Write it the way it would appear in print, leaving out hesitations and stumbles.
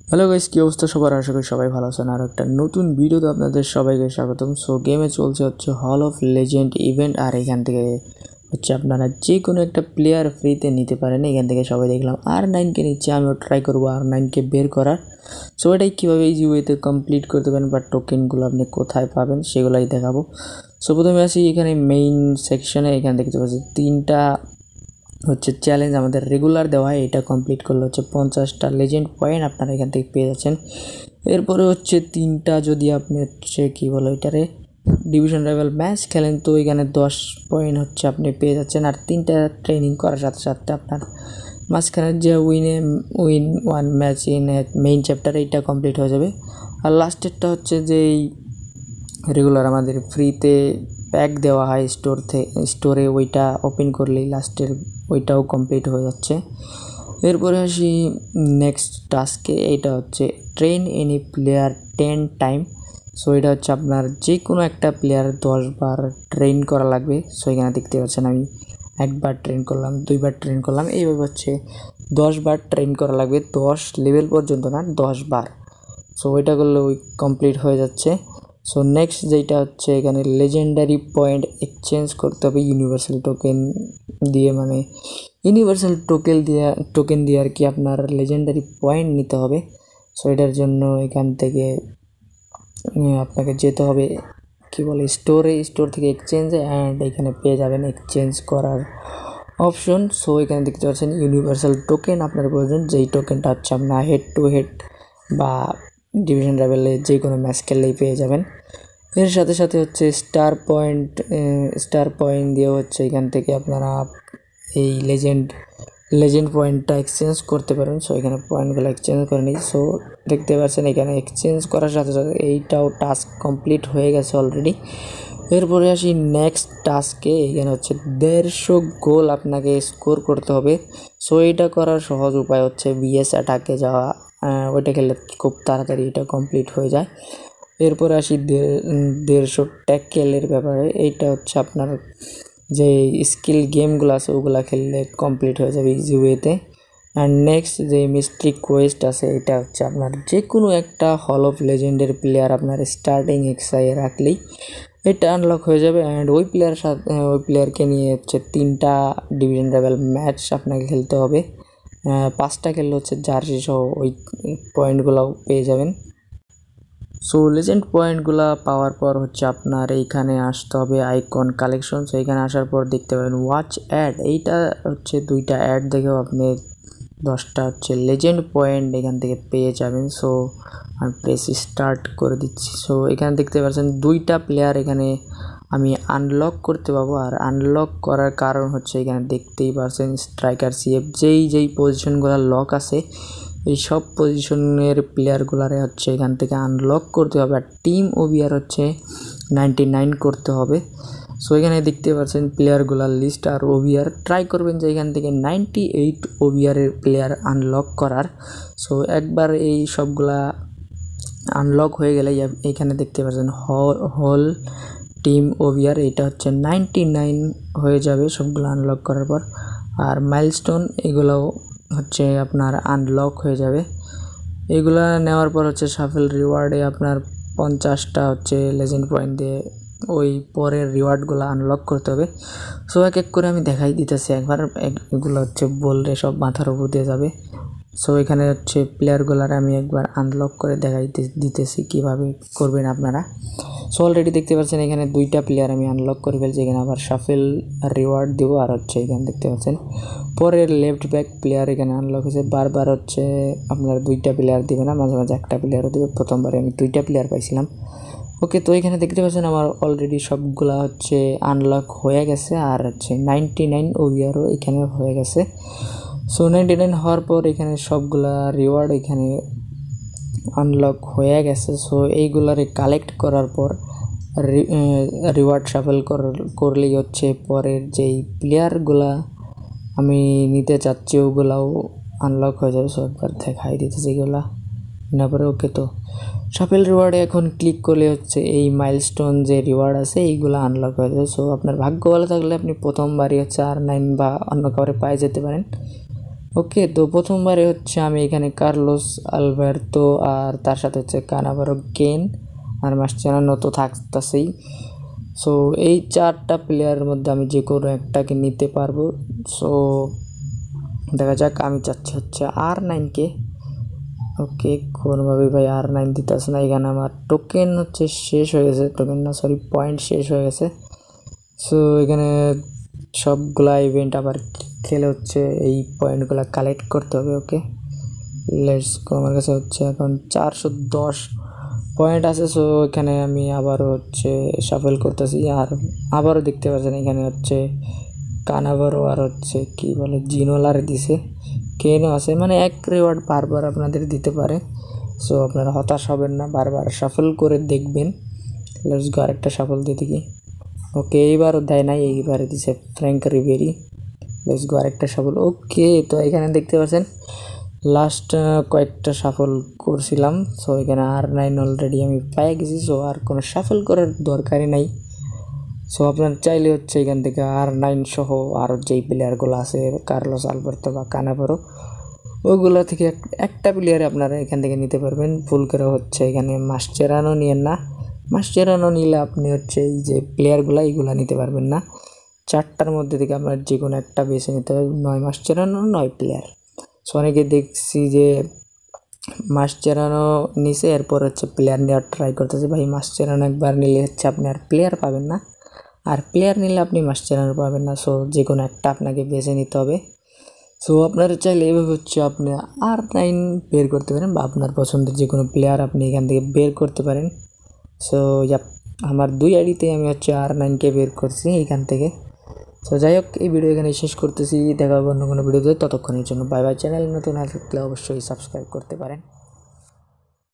Hello guys, কি অবস্থা সবার? আশা করি সবাই ভালো আছেন। আর একটা নতুন ভিডিওতে আপনাদের সবাইকে স্বাগতম। সো গেমে চলছে হচ্ছে হল অফ লেজেন্ড ইভেন্ট, আর এখান থেকে হচ্ছে আপনারা যে কোনো একটা প্লেয়ার ফ্রিতে নিতে পারেন। এখান থেকে সবাই দেখলাম R9কে নিচ্ছে, আমিও ট্রাই করবো R9কে বের করার। সো এটাই কীভাবে ইজি ওয়েতে কমপ্লিট করতে পারেন বা টোকেনগুলো আপনি কোথায় পাবেন সেগুলোই দেখাবো। সো প্রথমে আসি এখানে মেইন সেকশনে। এখান থেকে চলে তিনটা হচ্ছে চ্যালেঞ্জ আমাদের রেগুলার দেওয়া হয়। এটা কমপ্লিট করলে হচ্ছে 50টা লেজেন্ড পয়েন্ট আপনারা এখান থেকে পেয়ে যাচ্ছেন। এরপরে হচ্ছে তিনটা যদি আপনি হচ্ছে কী বলো এটারে ডিভিশন লেভেল ম্যাচ খেলেন, তো এখানে 10 পয়েন্ট হচ্ছে আপনি পেয়ে যাচ্ছেন। আর তিনটা ট্রেনিং করার সাথে সাথে আপনার মাঝখানের যে win one match in main chapter এইটা কমপ্লিট হয়ে যাবে। আর লাস্টেরটা হচ্ছে যে রেগুলার আমাদের ফ্রিতে প্যাক দেওয়া হয় স্টোরে, ওইটা ওপেন করলেই লাস্টের ওইটাও কমপ্লিট হয়ে যাচ্ছে। এরপরে আসি নেক্সট টাস্কে। এইটা হচ্ছে train any player 10 time. So এটা হচ্ছে আপনার যে কোনো একটা প্লেয়ার 10 বার ট্রেন করা লাগবে। সো এখানে দেখতে পাচ্ছেন আমি একবার ট্রেন করলাম, 2 বার ট্রেন করলাম, এইভাবে হচ্ছে 10 বার ট্রেন করা লাগবে। 10 লেভেল পর্যন্ত না, 10 বার। সো ওইটা করলে ওই কমপ্লিট হয়ে যাচ্ছে। সো নেক্সট যেটা হচ্ছে এখানে লেজেন্ডারি পয়েন্ট এক্সচেঞ্জ করতে হবে ইউনিভার্সাল টোকেন দিয়ে, মানে ইউনিভার্সাল টোকেন দিয়ে আর কি আপনার লেজেন্ডারি পয়েন্ট নিতে হবে। সো এটার জন্য এখান থেকে আপনাকে যেতে হবে কি বলে স্টোর থেকে এক্সচেঞ্জে, অ্যান্ড এখানে পেয়ে যাবেন এক্সচেঞ্জ করার অপশন। সো এখানে দেখতে পাচ্ছেন ইউনিভার্সাল টোকেন আপনার প্রয়োজন, যেই টোকেনটা হচ্ছে আপনার হেড টু হেড বা ডিভিশন লেভেলে যে কোনো ম্যাচ খেললেই পেয়ে যাবেন। এর সাথে সাথে হচ্ছে স্টার পয়েন্ট দিয়ে হচ্ছে এখান থেকে আপনারা এই লেজেন্ড পয়েন্টটা এক্সচেঞ্জ করতে পারেন। সো এখানে পয়েন্টগুলো এক্সচেঞ্জ করে নিই। সো দেখতে পাচ্ছেন এখানে এক্সচেঞ্জ করার সাথে সাথে এইটাও টাস্ক কমপ্লিট হয়ে গেছে অলরেডি। এরপরে আসি নেক্সট টাস্কে। এখানে হচ্ছে 150 গোল আপনাকে স্কোর করতে হবে। সো এইটা করার সহজ উপায় হচ্ছে VS অ্যাটাকে যাওয়া, ওইটা খেললে খুব তাড়াতাড়ি এটা কমপ্লিট হয়ে যায়। এরপরে আসি 150 ট্যাকেলের ব্যাপারে। এইটা হচ্ছে আপনার যে স্কিল গেমগুলো আছে ওগুলো খেললে কমপ্লিট হয়ে যাবে ইজি ওয়েতে। আর নেক্সট যে মিস্ট্রি কোয়েস্ট আছে, এটা হচ্ছে আপনার যে কোনো একটা হল অফ লেজেন্ডের প্লেয়ার আপনার স্টার্টিং এক্সাই রাখলেই এটা আনলক হয়ে যাবে। অ্যান্ড ওই প্লেয়ারকে নিয়ে হচ্ছে 3টা ডিভিশন লেভেল ম্যাচ আপনাকে খেলতে হবে। 5টা খেললে হচ্ছে জার্সি সহ ওই পয়েন্টগুলোও পেয়ে যাবেন। সো লেজেন্ড পয়েন্টগুলো পাওয়ার পর হচ্ছে আপনার এইখানে আসতে হবে আইকন কালেকশন। সো এইখানে আসার পর দেখতে পাবেন ওয়াচ অ্যাড। এইটা হচ্ছে 2টা অ্যাড দেখেও আপনি 10টা হচ্ছে লেজেন্ড পয়েন্ট এখান থেকে পেয়ে যাবেন। সো আমি প্রেস স্টার্ট করে দিচ্ছি। সো এখানে দেখতে পাচ্ছেন 2টা প্লেয়ার এখানে আমি আনলক করতে পারবো। আর আনলক করার কারণ হচ্ছে এখানে দেখতেই পাচ্ছেন স্ট্রাইকার CF যেই পজিশনগুলো লক আছে এই সব পজিশনের প্লেয়ারগুলারে হচ্ছে এখান থেকে আনলক করতে হবে। আর টিম OBR হচ্ছে 99 করতে হবে। সো এখানে দেখতে পাচ্ছেন প্লেয়ারগুলার লিস্ট আর OBR। ট্রাই করবেন যে এখান থেকে 98 OBR-এর প্লেয়ার আনলক করার। সো একবার এই সবগুলা আনলক হয়ে গেলে এখানে দেখতে পাচ্ছেন হল টিম OBR এটা হচ্ছে 99 হয়ে যাবে সবগুলো আনলক করার পর। আর মাইলস্টোন এগুলোও হচ্ছে আপনার আনলক হয়ে যাবে। এগুলা নেওয়ার পর হচ্ছে শাফেল রিওয়ার্ডে আপনার 50টা হচ্ছে লেজেন্ড পয়েন্ট দিয়ে ওই পরের রিওয়ার্ডগুলো আনলক করতে হবে। সো এক এক করে আমি দেখাই দিতেছি একবার। এগুলো হচ্ছে বললে সব মাথার উপর দিয়ে যাবে। সো এখানে হচ্ছে প্লেয়ারগুলার আমি একবার আনলক করে দিতেছি কীভাবে করবেন আপনারা। সো অলরেডি দেখতে পাচ্ছেন এখানে 2টা প্লেয়ার আমি আনলক করে ফেলছি। এখানে আবার শাফেল রিওয়ার্ড দেবো। আর হচ্ছে এখানে দেখতে পাচ্ছেন পরের লেফট ব্যাক প্লেয়ার এখানে আনলক হয়েছে। বারবার হচ্ছে আপনার 2টা প্লেয়ার দেবে না, মাঝে মাঝে একটা প্লেয়ারও দেবে। প্রথমবারে আমি 2টা প্লেয়ার পাইছিলাম। ওকে, তো এখানে দেখতে পাচ্ছেন আমার অলরেডি সবগুলা হচ্ছে আনলক হয়ে গেছে। আর হচ্ছে 99 OBRও এখানে হয়ে গেছে। সো 99 হওয়ার পর এখানে সবগুলা রিওয়ার্ড এখানে আনলক হয়ে গেছে। সো এইগুলারে কালেক্ট করার পর রিওয়ার্ড শাফেল করলেই হচ্ছে পরের যেই প্লেয়ারগুলা আমি নিতে চাচ্ছি ওগুলাও আনলক হয়ে যাবে। সো একবার দেখাই দিতেছি এগুলা না পরে। ওকে, তো শাফেল রিওয়ার্ডে এখন ক্লিক করলে হচ্ছে এই মাইলস্টোন যে রিওয়ার্ড আছে এইগুলো আনলক হয়ে যাবে। সো আপনার ভাগ্য ভালো থাকলে আপনি প্রথমবারই হচ্ছে R9 বা অন্য কাউরে পায়ে যেতে পারেন। ওকে, তো প্রথমবারে হচ্ছে আমি এখানে কার্লোস আলবার্তো আর তার সাথে হচ্ছে কানাভারো, কেন আর মাসচেরানো তো থাকতেছেই। সো এই 4টা প্লেয়ারের মধ্যে আমি যে কোনো একটাকে নিতে পারবো। সো দেখা যাক, আমি চাচ্ছি হচ্ছে R9কে। ওকে, কোনোভাবেই ভাই R9 দিতে আসে না। এখানে আমার টোকেন হচ্ছে শেষ হয়ে গেছে, টোকেন না সরি পয়েন্ট শেষ হয়ে গেছে। সো এখানে সবগুলা ইভেন্ট আবার খেলে হচ্ছে এই পয়েন্টগুলো কালেক্ট করতে হবে। ওকে, লেটস গো। আমার কাছে হচ্ছে এখন 410 পয়েন্ট আছে। সো এখানে আমি আবারও হচ্ছে শাফেল করতেছি, আর আবারও দেখতে পাচ্ছেন এখানে হচ্ছে কানাভারো আর হচ্ছে কি বলে জিনোলার দিছে, কেনও আছে। মানে এক রিওয়ার্ড বারবার আপনাদের দিতে পারে। সো আপনারা হতাশ হবেন না, বারবার শাফেল করে দেখবেন। লেটস গো, আরেকটা শাফেল দিয়ে দেখি। ওকে, এইবারও দেয় নাই, এইবারে দিছে ফ্র্যাঙ্ক রিবেরি। লেটস গো, আরেকটা শাফল। ওকে, তো এখানে দেখতে পাচ্ছেন লাস্ট কয়েকটা শাফল করছিলাম। সো এখানে R9 অলরেডি আমি পেয়ে গেছি। সো আর কোনো শাফল করার দরকারই নাই। সো আপনার চাইলে হচ্ছে এখান থেকে R9 সহ আরও যেই প্লেয়ারগুলো আছে, কার্লোস আলবার্তো বা কানাভারো, ওইগুলো থেকে একটা প্লেয়ারে আপনারা এখান থেকে নিতে পারবেন। ভুল করে হচ্ছে এখানে মাসচেরানো নিয়েন না। মাসচেরানো নিলে আপনি হচ্ছে এই যে প্লেয়ারগুলো এইগুলো নিতে পারবেন না। 4টার মধ্যে থেকে আপনার যে কোনো একটা বেছে নিতে হবে, 9 মাসচেরানো 9 প্লেয়ার। সো অনেকে দেখছি যে মাসচেরানো নিছে, এরপর হচ্ছে প্লেয়ার নেওয়ার ট্রাই করতেছে। ভাই মাসচেরানো একবার নিলে হচ্ছে আপনি আর প্লেয়ার পাবেন না, আর প্লেয়ার নিলে আপনি মাসচেরানো পাবেন না। সো যে কোনো একটা আপনাকে বেছে নিতে হবে। সো আপনারা চাইলে এভাবে হচ্ছে আপনি R9 বের করতে পারেন, বা আপনার পছন্দের যে কোনো প্লেয়ার আপনি এখান থেকে বের করতে পারেন। সো আমার 2 আইডিতে আমি হচ্ছে R9কে বের করছি এখান থেকে। সো যাই হোক, এই ভিডিও এখানে শেষ করতেছি। দেখা হবে অন্য কোনো ভিডিওতে। ততক্ষণের জন্য বাই বাই। চ্যানেল নতুন আসলে অবশ্যই সাবস্ক্রাইব করতে পারেন।